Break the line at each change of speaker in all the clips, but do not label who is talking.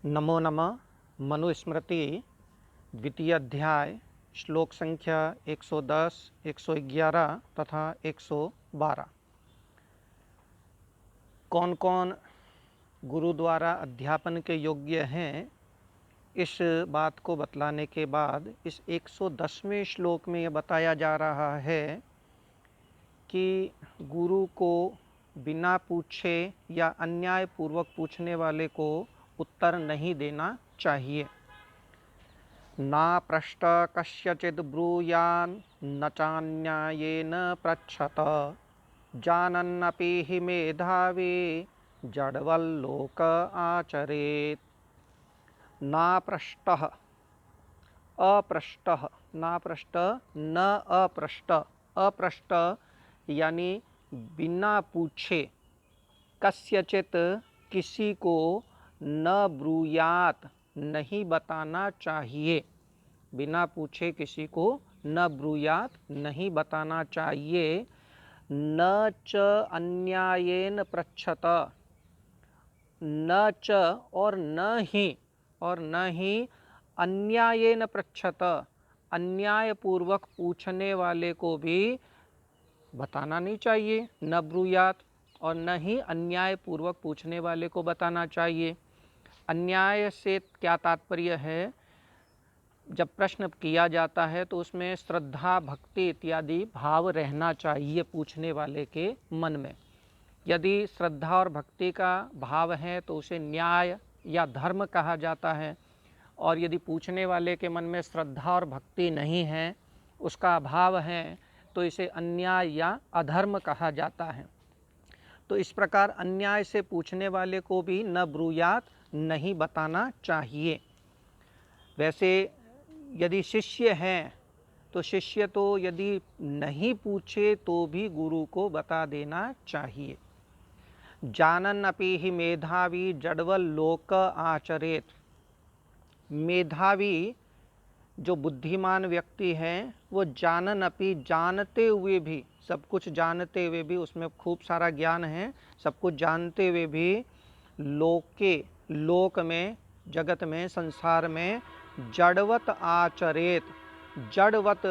नमो नमः। मनुस्मृति द्वितीय अध्याय श्लोक संख्या 110, 111 तथा 112। कौन कौन गुरु द्वारा अध्यापन के योग्य हैं, इस बात को बतलाने के बाद इस 110वें श्लोक में यह बताया जा रहा है कि गुरु को बिना पूछे या अन्याय पूर्वक पूछने वाले को उत्तर नहीं देना चाहिए। ना पृष्ट कस्यचित् ब्रूयान् न चान्यायेन पृच्छत जानन्नपि हि मेधावी जडवल्लोक आचरेत्। ना पृष्टः अपृष्टः, ना पृष्ट न अपृष्ट, अपृष्ट यानी बिना पूछे, कस्यचित् किसी को, न ब्रूयात नहीं बताना चाहिए, बिना पूछे किसी को न ब्रूयात नहीं बताना चाहिए। न च अन्यायेन पृच्छत, न च और न ही अन्यायेन पृच्छत, अन्याय पूर्वक पूछने वाले को भी बताना नहीं चाहिए, न ब्रूयात, और न ही अन्याय पूर्वक पूछने वाले को बताना चाहिए। अन्याय से क्या तात्पर्य है? जब प्रश्न किया जाता है तो उसमें श्रद्धा, भक्ति इत्यादि भाव रहना चाहिए पूछने वाले के मन में। यदि श्रद्धा और भक्ति का भाव है तो उसे न्याय या धर्म कहा जाता है, और यदि पूछने वाले के मन में श्रद्धा और भक्ति नहीं है, उसका अभाव है, तो इसे अन्याय या अधर्म कहा जाता है। तो इस प्रकार अन्याय से पूछने वाले को भी न ब्रूयात नहीं बताना चाहिए। वैसे यदि शिष्य हैं तो शिष्य तो यदि नहीं पूछे तो भी गुरु को बता देना चाहिए। जानन अपि हि मेधावी जडवल लोक आचरेत। मेधावी जो बुद्धिमान व्यक्ति हैं वो जानन अपि जानते हुए भी, सब कुछ जानते हुए भी, उसमें खूब सारा ज्ञान है, सब कुछ जानते हुए भी लोके, लोक में, जगत में, संसार में जड़वत आचरेत, जड़वत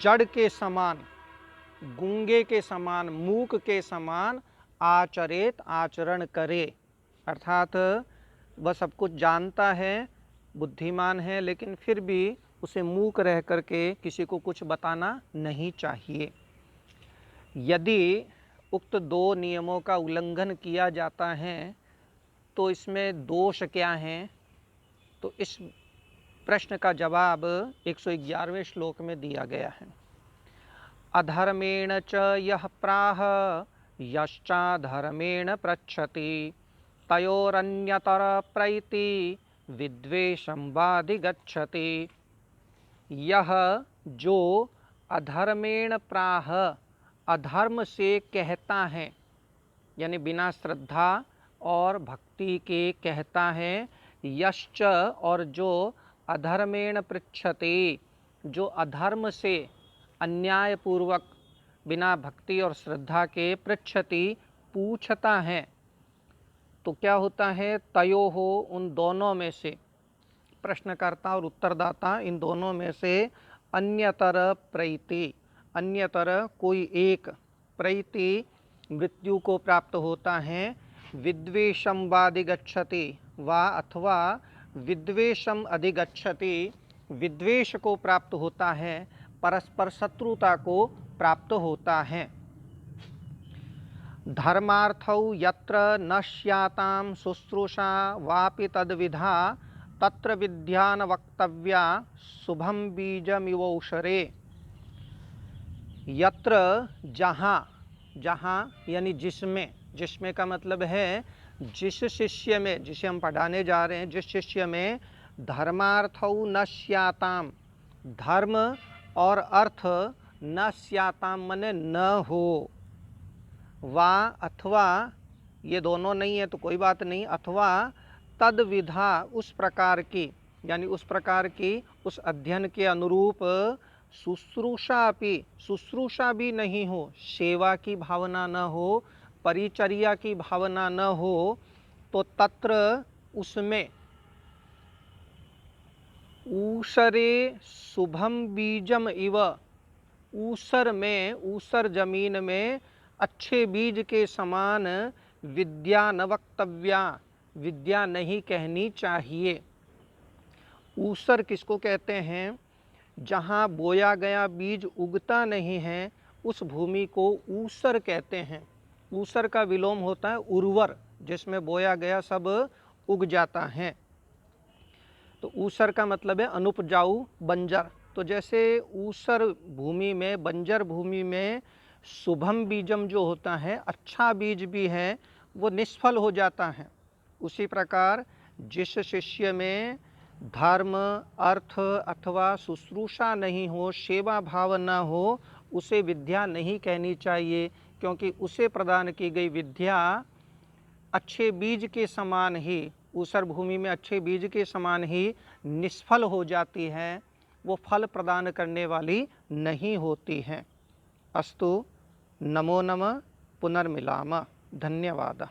जड़ के समान, गूंगे के समान, मूक के समान आचरेत आचरण करे। अर्थात वह सब कुछ जानता है, बुद्धिमान है, लेकिन फिर भी उसे मूक रह करके किसी को कुछ बताना नहीं चाहिए। यदि उक्त दो नियमों का उल्लंघन किया जाता है तो इसमें दोष क्या हैं? तो इस प्रश्न का जवाब 111वें श्लोक में दिया गया है। अधर्मेण च यः प्राह यश्चाधर्मेण पृच्छति तयोरन्यतर प्रैति विद्वेषं वाधिगच्छति। यह जो अधर्मेण प्राह, अधर्म से कहता है, यानी बिना श्रद्धा और भक्ति के कहता है, यश्च और जो अधर्मेण पृच्छति, जो अधर्म से अन्याय पूर्वक बिना भक्ति और श्रद्धा के पृच्छति पूछता है, तो क्या होता है? तयो हो, उन दोनों में से, प्रश्नकर्ता और उत्तरदाता इन दोनों में से अन्यतर प्रैति, अन्यतर कोई एक, प्रैति मृत्यु को प्राप्त होता है, विद्वेषम वाधिगच्छति वा अथवा विद्वेषम अधिगच्छति, विद्वेष को प्राप्त होता है, परस्पर शत्रुता को प्राप्त होता है। धर्मार्थौ यत्र न स्यातां शुश्रूषा वापि तद्विधा तत्र विद्या न वक्तव्या शुभम बीजमिवौषरे। यत्र जहाँ, जहाँ यानी जिसमें, जिसमें का मतलब है जिस शिष्य में, जिसे हम पढ़ाने जा रहे हैं, जिस शिष्य में धर्मार्थौ न स्याताम, धर्म और अर्थ न स्याताम मने न हो, वा अथवा, ये दोनों नहीं है तो कोई बात नहीं, अथवा तद विधा, उस प्रकार की, यानी उस प्रकार की, उस अध्ययन के अनुरूप शुश्रूषा भी, शुश्रूषा भी नहीं हो, सेवा की भावना न हो, परिचर्या की भावना न हो, तो तत्र उसमें ऊसरे शुभम बीजम इव, ऊसर में, ऊसर जमीन में अच्छे बीज के समान विद्या न वक्तव्या, विद्या नहीं कहनी चाहिए। ऊसर किसको कहते हैं? जहाँ बोया गया बीज उगता नहीं है उस भूमि को ऊसर कहते हैं। ऊसर का विलोम होता है उर्वर, जिसमें बोया गया सब उग जाता है। तो ऊसर का मतलब है अनुपजाऊ, बंजर। तो जैसे ऊसर भूमि में, बंजर भूमि में शुभम बीजम जो होता है, अच्छा बीज भी है, वो निष्फल हो जाता है। उसी प्रकार जिस शिष्य में धर्म, अर्थ अथवा शुश्रूषा नहीं हो, सेवा भाव न हो, उसे विद्या नहीं कहनी चाहिए, क्योंकि उसे प्रदान की गई विद्या अच्छे बीज के समान ही, ऊसर भूमि में अच्छे बीज के समान ही निष्फल हो जाती है, वो फल प्रदान करने वाली नहीं होती हैं। अस्तु, नमो नमः, पुनर्मिलामः। धन्यवाद।